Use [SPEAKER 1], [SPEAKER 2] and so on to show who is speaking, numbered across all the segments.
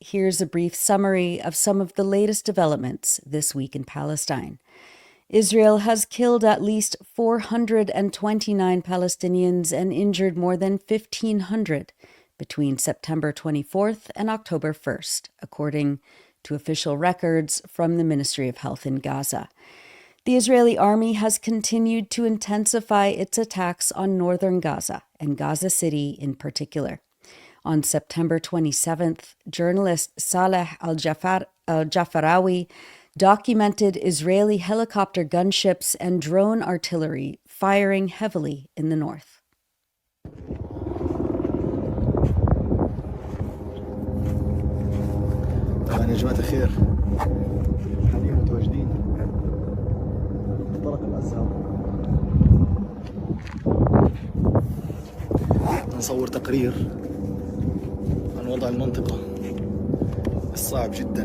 [SPEAKER 1] Here's a brief summary of some of the latest developments this week in Palestine. Israel has killed at least 429 Palestinians and injured more than 1,500 between September 24th and October 1st, according to official records from the Ministry of Health in Gaza. The Israeli army has continued to intensify its attacks on northern Gaza and Gaza City in particular. On September 27th, journalist Saleh al-Jafarawi documented Israeli helicopter gunships and drone artillery firing heavily in the north.
[SPEAKER 2] طبعا يا جماعة الخير حاليا متواجدين في الطرق الأزهر نصور تقرير عن وضع المنطقة الصعب جدا.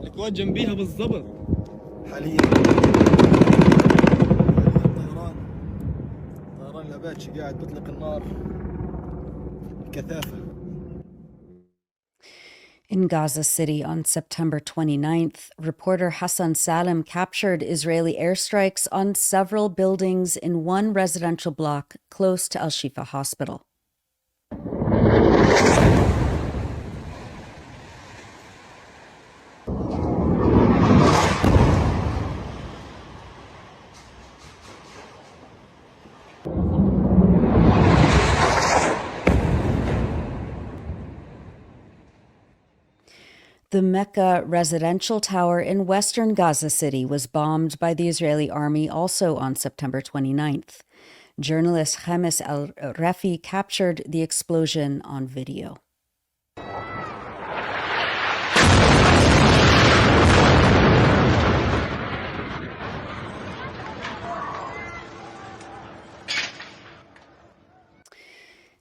[SPEAKER 3] الكواد جنبيها بالضبط.
[SPEAKER 2] حاليا طيران الأباتشي قاعد بيطلق النار بكثافة.
[SPEAKER 1] In Gaza City on September 29th, reporter Hassan Salem captured Israeli airstrikes on several buildings in one residential block close to Al-Shifa Hospital. The Mecca residential tower in western Gaza City was bombed by the Israeli army also on September 29th. Journalist Khamis al-Rafi captured the explosion on video.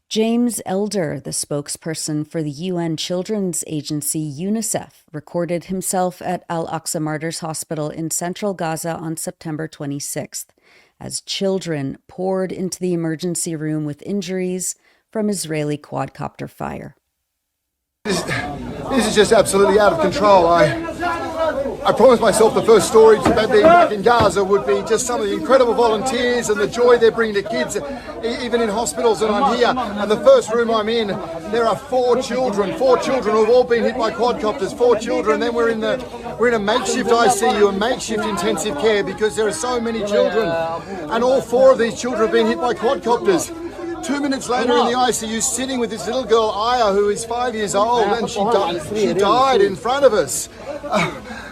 [SPEAKER 1] James Elder, the spokesperson for the UN children's agency UNICEF, recorded himself at Al-Aqsa Martyrs Hospital in central Gaza on September 26th, as children poured into the emergency room with injuries from Israeli quadcopter fire.
[SPEAKER 4] This is just absolutely out of control. I promised myself the first story about being back in Gaza would be just some of the incredible volunteers and the joy they're bringing to kids, even in hospitals. And I'm here, and the first room I'm in, there are four children who've all been hit by quadcopters. 4 children. Then we're in a makeshift ICU, a makeshift intensive care, because there are so many children, and all 4 of these children have been hit by quadcopters. 2 minutes later in the ICU, sitting with this little girl, Aya, who is 5 years old, and she died in front of us.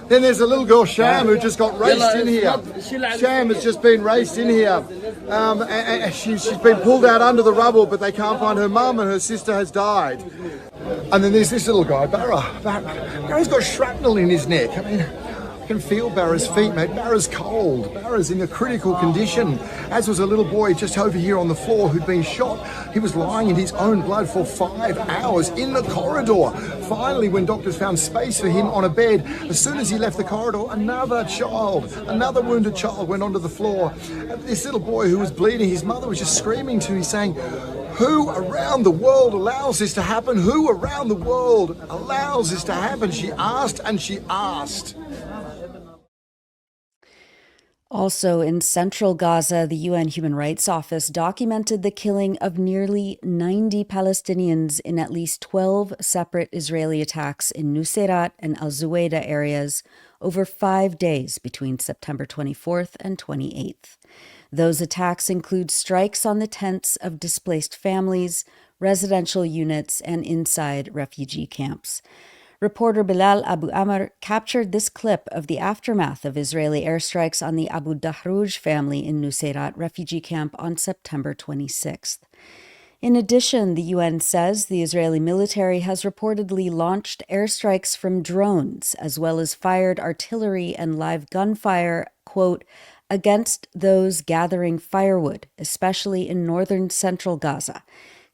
[SPEAKER 4] Then there's a little girl, Sham, who just got raced in here. Sham has just been raced in here. And she's been pulled out under the rubble, but they can't find her mum, and her sister has died. And then there's this little guy, Barra. Barra's got shrapnel in his neck. I mean, I can feel Barra's feet, mate. Barra's cold. Barra's in a critical condition, as was a little boy just over here on the floor who'd been shot. He was lying in his own blood for 5 hours in the corridor. Finally, when doctors found space for him on a bed, as soon as he left the corridor, another wounded child went onto the floor. And this little boy who was bleeding, his mother was just screaming to him, saying, "Who around the world allows this to happen? Who around the world allows this to happen?" She asked and she asked.
[SPEAKER 1] Also in central Gaza, the UN Human Rights Office documented the killing of nearly 90 Palestinians in at least 12 separate Israeli attacks in Nuseirat and Al-Zuwaydah areas over 5 days between September 24th and 28th. Those attacks include strikes on the tents of displaced families, residential units, and inside refugee camps. Reporter Bilal Abu Amr captured this clip of the aftermath of Israeli airstrikes on the Abu Dahrouj family in Nuseirat refugee camp on September 26th. In addition, the UN says the Israeli military has reportedly launched airstrikes from drones, as well as fired artillery and live gunfire, quote, against those gathering firewood, especially in northern central Gaza,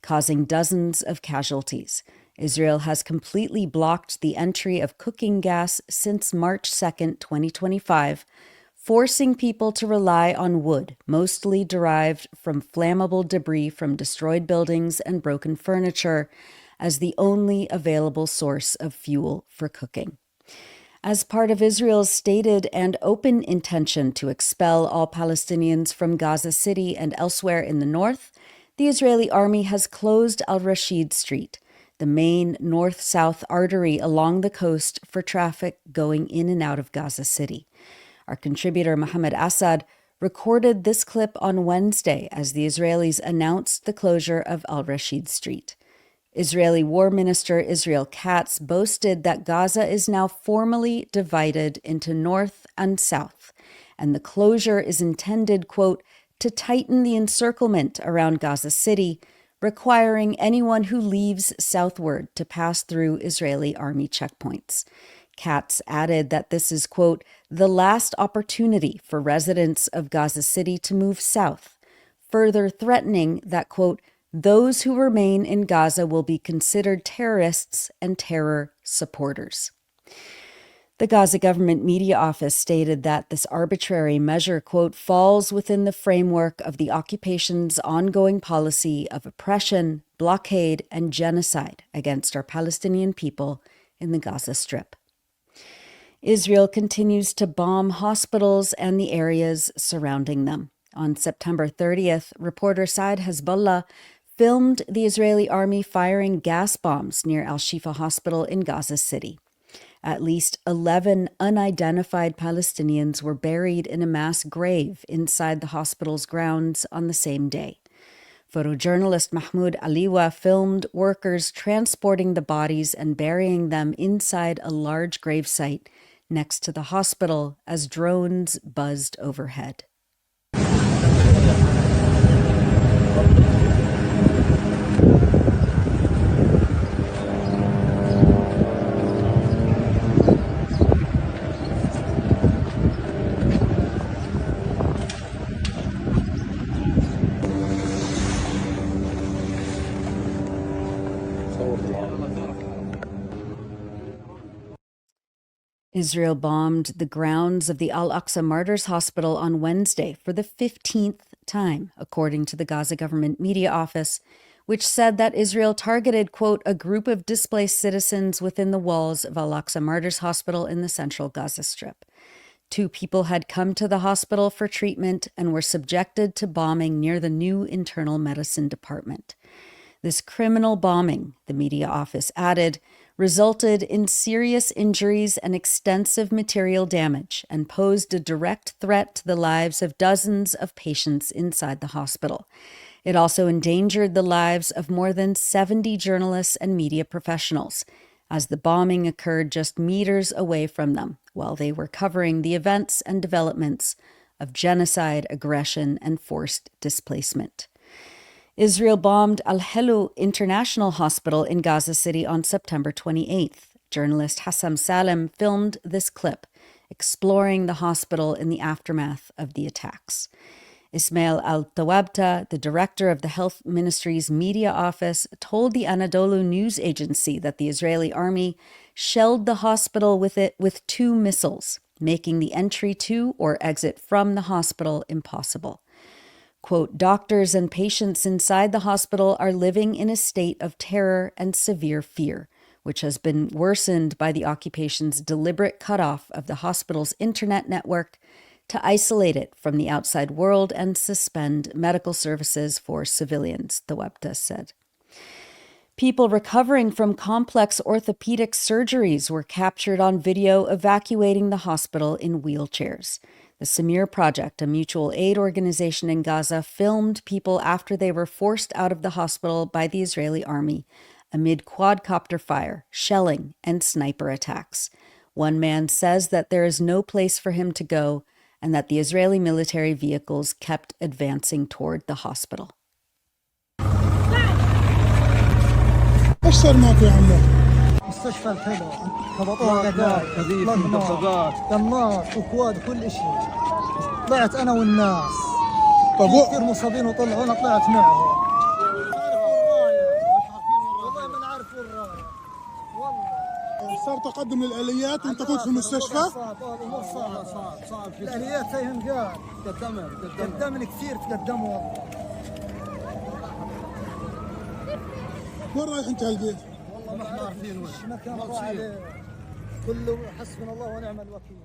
[SPEAKER 1] causing dozens of casualties. Israel has completely blocked the entry of cooking gas since March 2nd, 2025, forcing people to rely on wood, mostly derived from flammable debris from destroyed buildings and broken furniture, as the only available source of fuel for cooking. As part of Israel's stated and open intention to expel all Palestinians from Gaza City and elsewhere in the north, the Israeli army has closed Al-Rashid Street, the main north-south artery along the coast for traffic going in and out of Gaza City. Our contributor Mohammed Assad recorded this clip on Wednesday as the Israelis announced the closure of Al-Rashid Street. Israeli War Minister Israel Katz boasted that Gaza is now formally divided into north and south, and the closure is intended, quote, to tighten the encirclement around Gaza City, requiring anyone who leaves southward to pass through Israeli army checkpoints. Katz added that this is, quote, the last opportunity for residents of Gaza City to move south, further threatening that, quote, those who remain in Gaza will be considered terrorists and terror supporters. The Gaza government media office stated that this arbitrary measure, quote, falls within the framework of the occupation's ongoing policy of oppression, blockade, and genocide against our Palestinian people in the Gaza Strip. Israel continues to bomb hospitals and the areas surrounding them. On September 30th, reporter Saad Hezbollah filmed the Israeli army firing gas bombs near Al-Shifa Hospital in Gaza City. At least 11 unidentified Palestinians were buried in a mass grave inside the hospital's grounds on the same day. Photojournalist Mahmoud Aliwa filmed workers transporting the bodies and burying them inside a large gravesite next to the hospital as drones buzzed overhead. Israel bombed the grounds of the Al-Aqsa Martyrs Hospital on Wednesday for the 15th time, according to the Gaza government media office, which said that Israel targeted, quote, a group of displaced citizens within the walls of Al-Aqsa Martyrs Hospital in the central Gaza Strip. 2 people had come to the hospital for treatment and were subjected to bombing near the new internal medicine department. This criminal bombing, the media office added, resulted in serious injuries and extensive material damage and posed a direct threat to the lives of dozens of patients inside the hospital. It also endangered the lives of more than 70 journalists and media professionals, as the bombing occurred just meters away from them while they were covering the events and developments of genocide, aggression, and forced displacement. Israel bombed Al-Helu International Hospital in Gaza City on September 28th. Journalist Hassam Salem filmed this clip, exploring the hospital in the aftermath of the attacks. Ismail Al-Tawabta, the director of the Health Ministry's media office, told the Anadolu news agency that the Israeli army shelled the hospital with 2 missiles, making the entry to or exit from the hospital impossible. Quote, doctors and patients inside the hospital are living in a state of terror and severe fear, which has been worsened by the occupation's deliberate cutoff of the hospital's internet network to isolate it from the outside world and suspend medical services for civilians, the Webta said. People recovering from complex orthopedic surgeries were captured on video evacuating the hospital in wheelchairs. The Samir Project, a mutual aid organization in Gaza, filmed people after they were forced out of the hospital by the Israeli army amid quadcopter fire, shelling, and sniper attacks. One man says that there is no place for him to go and that the Israeli military vehicles kept advancing toward the hospital.
[SPEAKER 3] ايش صار معك يا عمو؟
[SPEAKER 5] مستشفى الحلو خبطوها كذيب دمار وكواد كل شيء. طلعت انا والناس كثير مصابين وطلعوا انا طلعت معهم. والله ما نعرف وين رايح والله
[SPEAKER 3] صارت تقدم للآليات وأنت كنت في المستشفى؟
[SPEAKER 5] صعب الأمور صعب جدا. الآليات هيهم قاعد قدمنا كثير تقدموا
[SPEAKER 3] وين رايح أنت هالبيت؟
[SPEAKER 5] والله ما عارفين وين مكان راعي كله حسبنا الله ونعم الوكيل.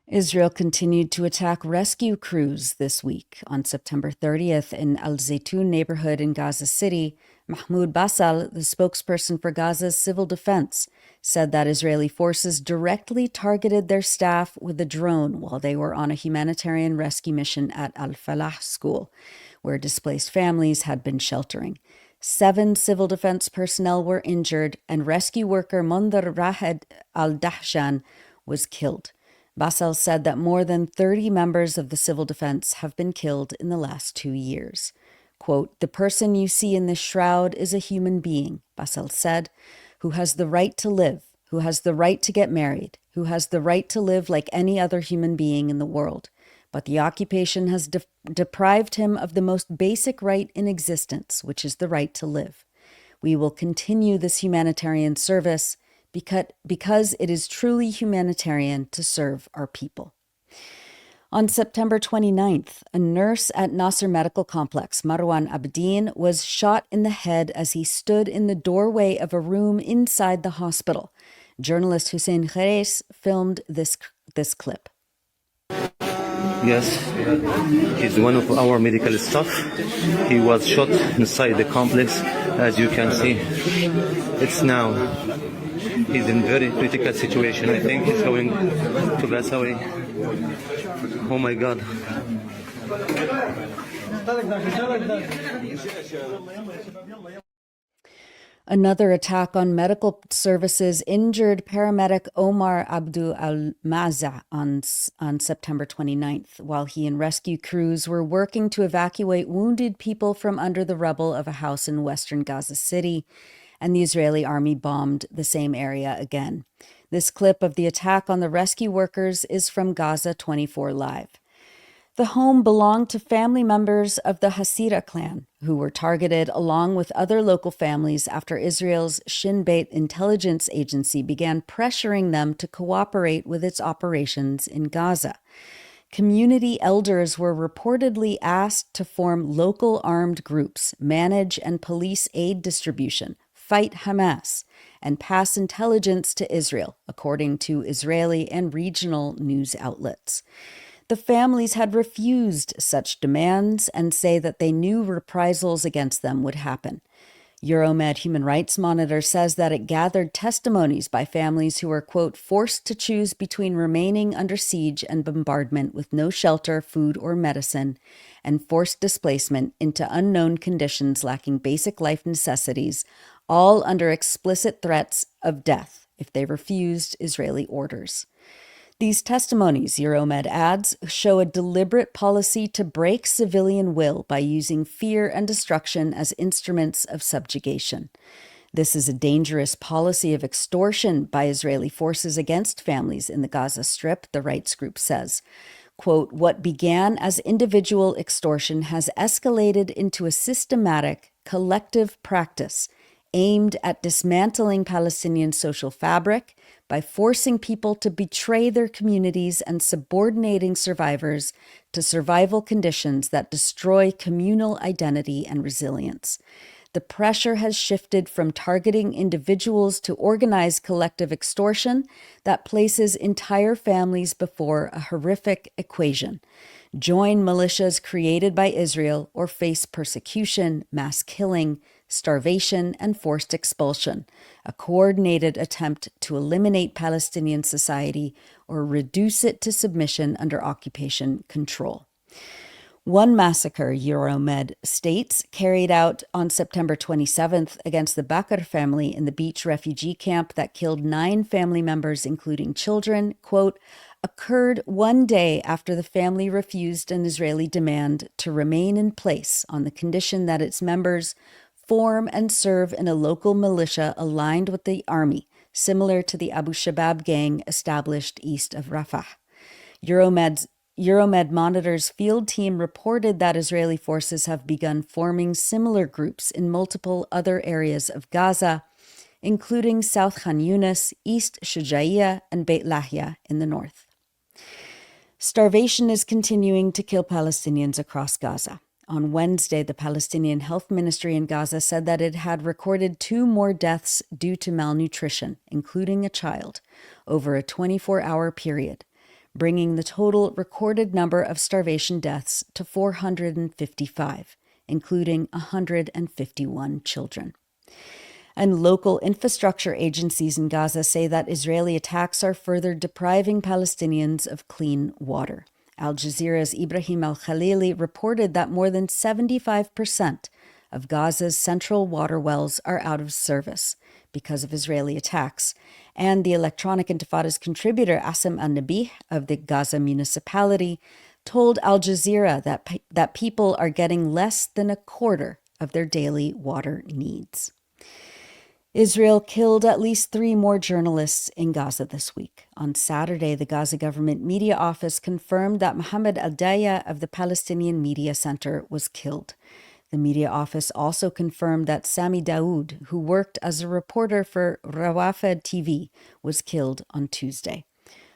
[SPEAKER 1] Israel continued to attack rescue crews this week. On September 30th, in 𝐓𝐡𝐞 neighborhood in Gaza City, Mahmoud Basal, the spokesperson for Gaza's civil defense, said that Israeli forces directly targeted their staff with a drone while they were on a humanitarian rescue mission at Al-Falah school, where displaced families had been sheltering. 7 civil defense personnel were injured, and rescue worker Mondar Rahed al-Dahshan was killed. Basal said that more than 30 members of the civil defense have been killed in the last 2 years. Quote, "The person you see in this shroud is a human being," Basal said, "who has the right to live, who has the right to get married, who has the right to live like any other human being in the world. But the occupation has deprived him of the most basic right in existence, which is the right to live. We will continue this humanitarian service because it is truly humanitarian to serve our people." On September 29th, a nurse at Nasser Medical Complex, Marwan Abdin, was shot in the head as he stood in the doorway of a room inside the hospital. Journalist Hussein Khares filmed this clip.
[SPEAKER 6] Yes, he's one of our medical staff. He was shot inside the complex, as you can see. It's now. He's in very critical situation. I think he's going to pass away. Oh my God.
[SPEAKER 1] Another attack on medical services injured paramedic Omar Abdu al-Maza on September 29th, while he and rescue crews were working to evacuate wounded people from under the rubble of a house in western Gaza City, and the Israeli army bombed the same area again. This clip of the attack on the rescue workers is from Gaza 24 Live. The home belonged to family members of the Hasira clan, who were targeted along with other local families after Israel's Shin Bet intelligence agency began pressuring them to cooperate with its operations in Gaza. Community elders were reportedly asked to form local armed groups, manage and police aid distribution, fight Hamas, and pass intelligence to Israel, according to Israeli and regional news outlets. The families had refused such demands and say that they knew reprisals against them would happen. Euromed Human Rights Monitor says that it gathered testimonies by families who were, quote, forced to choose between remaining under siege and bombardment with no shelter, food, or medicine, and forced displacement into unknown conditions lacking basic life necessities, all under explicit threats of death if they refused Israeli orders. These testimonies, Euromed adds, show a deliberate policy to break civilian will by using fear and destruction as instruments of subjugation. This is a dangerous policy of extortion by Israeli forces against families in the Gaza Strip, the rights group says. Quote, "What began as individual extortion has escalated into a systematic, collective practice aimed at dismantling Palestinian social fabric by forcing people to betray their communities and subordinating survivors to survival conditions that destroy communal identity and resilience. The pressure has shifted from targeting individuals to organized collective extortion that places entire families before a horrific equation. Join militias created by Israel or face persecution, mass killing, starvation, and forced expulsion, a coordinated attempt to eliminate Palestinian society or reduce it to submission under occupation control." One massacre, Euromed states, carried out on September 27th against the Bakr family in the beach refugee camp that killed 9 family members, including children, quote, occurred one day after the family refused an Israeli demand to remain in place on the condition that its members form and serve in a local militia aligned with the army, similar to the Abu Shabab gang established east of Rafah. Euromed Monitor's field team reported that Israeli forces have begun forming similar groups in multiple other areas of Gaza, including South Khan Yunis, East Shujaiya, and Beit Lahia in the north. Starvation is continuing to kill Palestinians across Gaza. On Wednesday, the Palestinian Health Ministry in Gaza said that it had recorded 2 more deaths due to malnutrition, including a child, over a 24-hour period, bringing the total recorded number of starvation deaths to 455, including 151 children. And local infrastructure agencies in Gaza say that Israeli attacks are further depriving Palestinians of clean water. Al Jazeera's Ibrahim al-Khalili reported that more than 75% of Gaza's central water wells are out of service because of Israeli attacks. And the Electronic Intifada's contributor, Asim al-Nabih of the Gaza municipality, told Al Jazeera that people are getting less than a quarter of their daily water needs. Israel killed at least 3 more journalists in Gaza this week. On Saturday, the Gaza government media office confirmed that Mohammed Al-Daya of the Palestinian Media Center was killed. The media office also confirmed that Sami Daoud, who worked as a reporter for Rawafed TV, was killed on Tuesday.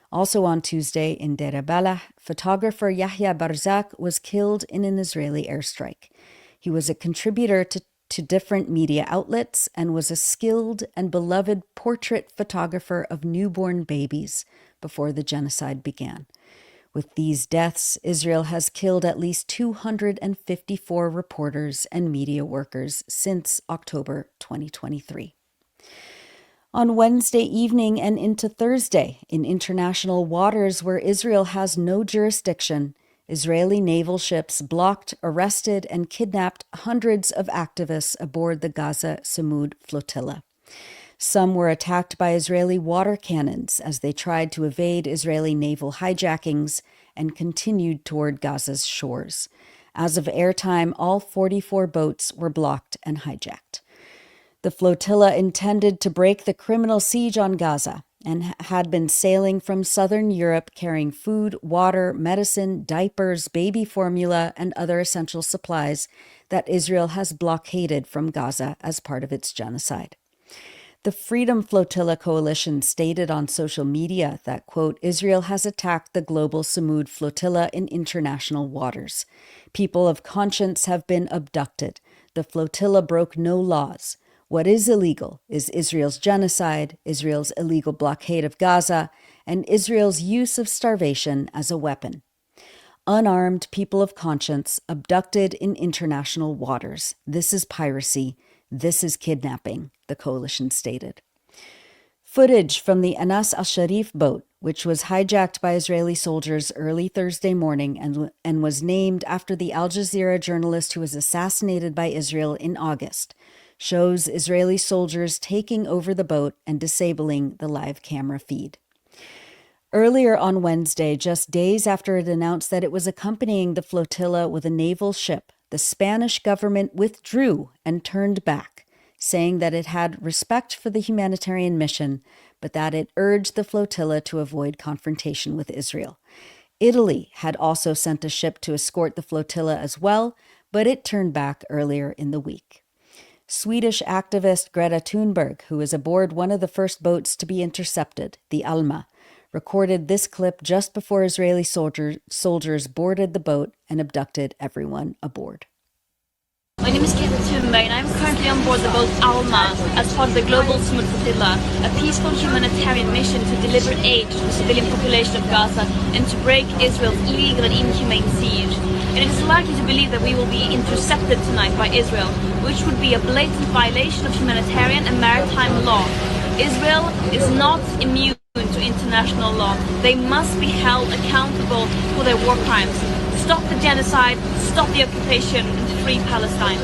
[SPEAKER 1] Also on Tuesday in Deir Balah, photographer Yahya Barzak was killed in an Israeli airstrike. He was a contributor to different media outlets and was a skilled and beloved portrait photographer of newborn babies before the genocide began. With these deaths, Israel has killed at least 254 reporters and media workers since October 2023. On Wednesday evening and into Thursday, in international waters where Israel has no jurisdiction, Israeli naval ships blocked, arrested, and kidnapped hundreds of activists aboard the Gaza Sumud Flotilla. Some were attacked by Israeli water cannons as they tried to evade Israeli naval hijackings and continued toward Gaza's shores. As of airtime, all 44 boats were blocked and hijacked. The flotilla intended to break the criminal siege on Gaza and had been sailing from southern Europe carrying food, water, medicine, diapers, baby formula, and other essential supplies that Israel has blockaded from Gaza as part of its genocide. The Freedom Flotilla coalition stated on social media that, quote, Israel has attacked the global Sumud Flotilla in international waters. People of conscience have been abducted. The flotilla broke no laws. What is illegal is Israel's genocide, Israel's illegal blockade of Gaza, and Israel's use of starvation as a weapon. Unarmed people of conscience abducted in international waters. This is piracy. This is kidnapping, the coalition stated. Footage from the Anas al-Sharif boat, which was hijacked by Israeli soldiers early Thursday morning and was named after the Al Jazeera journalist who was assassinated by Israel in August, shows Israeli soldiers taking over the boat and disabling the live camera feed. Earlier on Wednesday, just days after it announced that it was accompanying the flotilla with a naval ship, the Spanish government withdrew and turned back, saying that it had respect for the humanitarian mission, but that it urged the flotilla to avoid confrontation with Israel. Italy had also sent a ship to escort the flotilla as well, but it turned back earlier in the week. Swedish activist Greta Thunberg, who was aboard one of the first boats to be intercepted, the Alma, recorded this clip just before Israeli soldiers boarded the boat and abducted everyone aboard.
[SPEAKER 7] My name is Greta Thunberg and I'm currently on board the boat Alma as part of the global Sumud Flotilla, a peaceful humanitarian mission to deliver aid to the civilian population of Gaza and to break Israel's illegal and inhumane siege. And it is likely to believe that we will be intercepted tonight by Israel, which would be a blatant violation of humanitarian and maritime law. Israel is not immune to international law. They must be held accountable for their war crimes. Stop the genocide, stop the occupation, and free Palestine.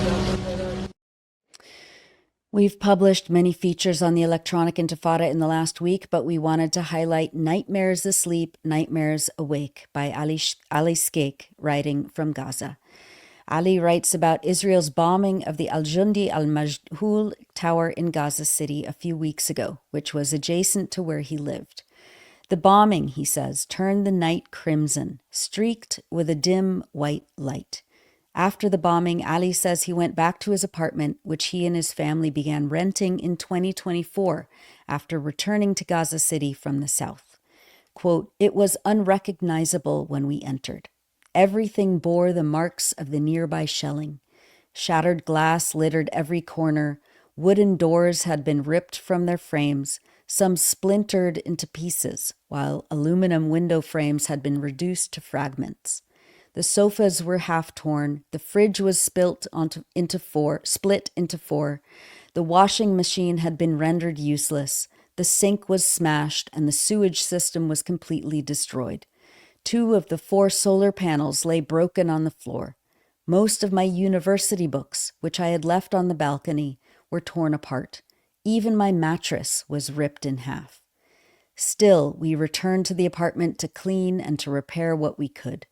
[SPEAKER 1] We've published many features on the Electronic Intifada in the last week, but we wanted to highlight Nightmares Asleep, Nightmares Awake by Ali 𝐓𝐡𝐞, writing from Gaza. Ali writes about Israel's bombing of the Al-Jundi al-Majhoul Tower in Gaza City a few weeks ago, which was adjacent to where he lived. The bombing, he says, turned the night crimson, streaked with a dim white light. After the bombing, Ali says he went back to his apartment, which he and his family began renting in 2024 after returning to Gaza City from the south. Quote, "It was unrecognizable when we entered. Everything bore the marks of the nearby shelling. Shattered glass littered every corner. Wooden doors had been ripped from their frames, some splintered into pieces, while aluminum window frames had been reduced to fragments. The sofas were half torn. The fridge was split into four. The washing machine had been rendered useless. The sink was smashed, and the sewage system was completely destroyed. 2 of the 4 solar panels lay broken on the floor. Most of my university books, which I had left on the balcony, were torn apart. Even my mattress was ripped in half. Still, we returned to the apartment to clean and to repair what we could.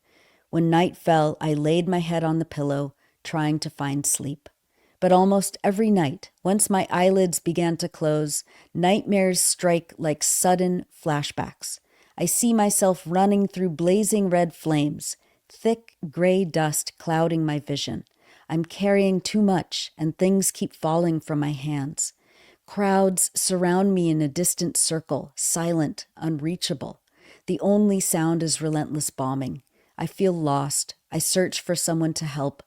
[SPEAKER 1] When night fell, I laid my head on the pillow, trying to find sleep. But almost every night, once my eyelids began to close, nightmares strike like sudden flashbacks. I see myself running through blazing red flames, thick gray dust clouding my vision. I'm carrying too much, and things keep falling from my hands. Crowds surround me in a distant circle, silent, unreachable. The only sound is relentless bombing. I feel lost. I search for someone to help.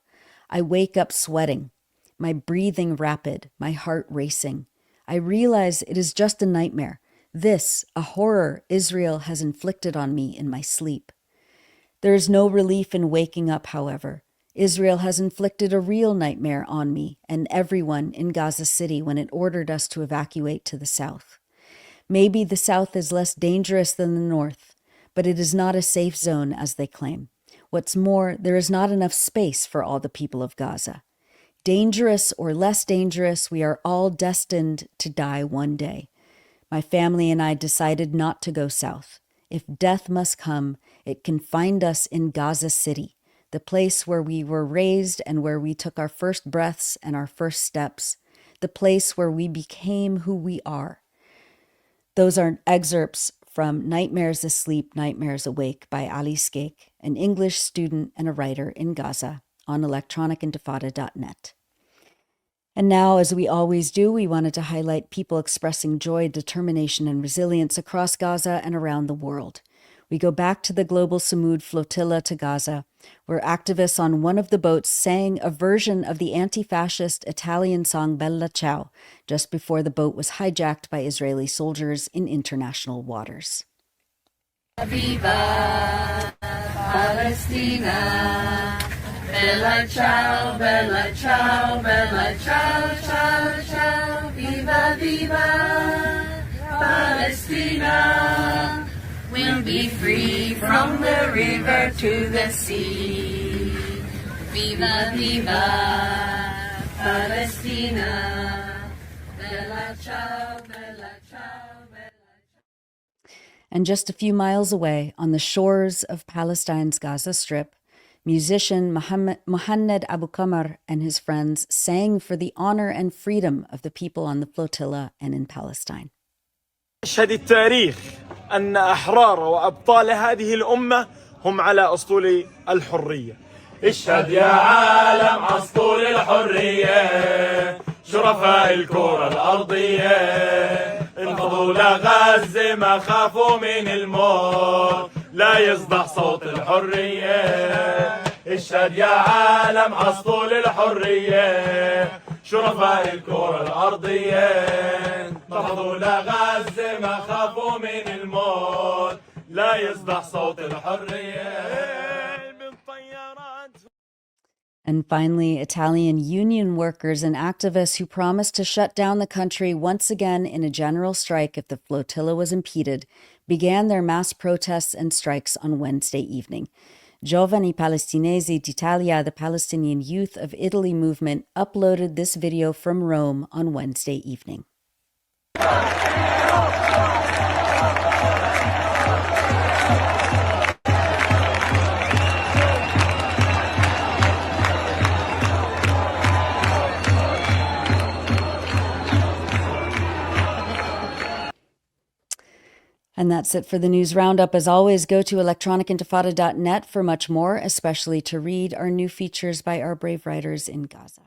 [SPEAKER 1] I wake up sweating, my breathing rapid, my heart racing. I realize it is just a nightmare. This, a horror Israel has inflicted on me in my sleep. There is no relief in waking up, however. Israel has inflicted a real nightmare on me and everyone in Gaza City when it ordered us to evacuate to the south. Maybe the south is less dangerous than the north, but it is not a safe zone as they claim. What's more, there is not enough space for all the people of Gaza. Dangerous or less dangerous, we are all destined to die one day. My family and I decided not to go south. If death must come, it can find us in Gaza City, the place where we were raised and where we took our first breaths and our first steps, the place where we became who we are. Those are excerpts from Nightmares Asleep, Nightmares Awake by Ali 𝐓𝐡𝐞, an English student and a writer in Gaza, on electronicintifada.net. And now, as we always do, we wanted to highlight people expressing joy, determination, and resilience across Gaza and around the world. We go back to the Gaza Sumud Flotilla to Gaza, where activists on one of the boats sang a version of the anti-fascist Italian song Bella Ciao just before the boat was hijacked by Israeli soldiers in international waters.
[SPEAKER 8] Viva Palestina, Bella ciao, bella ciao, bella ciao, ciao, ciao, viva, viva Palestina. We'll be free from the river to the sea. Viva, viva Palestina, bella ciao, bella ciao, bella ciao.
[SPEAKER 1] And just a few miles away, on the shores of Palestine's Gaza Strip, musician Mohaned Abu Qamar and his friends sang for the honor and freedom of the people on the flotilla and in Palestine.
[SPEAKER 9] يشهد التاريخ أن أحرار وأبطال هذه الأمة هم على أسطول الحرية. اشهد يا عالم أسطول الحرية، شرفاء الكرة الأرضية، انفضوا لغزة ما خافوا من الموت، لا يصدح صوت الحرية. اشهد يا عالم أسطول الحرية، شرفاء الكرة الأرضية، انفضوا لغزة ما خافوا من الموت، لا يصدح صوت الحرية.
[SPEAKER 1] And finally, Italian union workers and activists who promised to shut down the country once again in a general strike if the flotilla was impeded began their mass protests and strikes on Wednesday evening. Giovani Palestinesi d'Italia, the Palestinian Youth of Italy movement, uploaded this video from Rome on Wednesday evening. And that's it for the news roundup. As always, go to electronicintifada.net for much more, especially to read our new features by our brave writers in Gaza.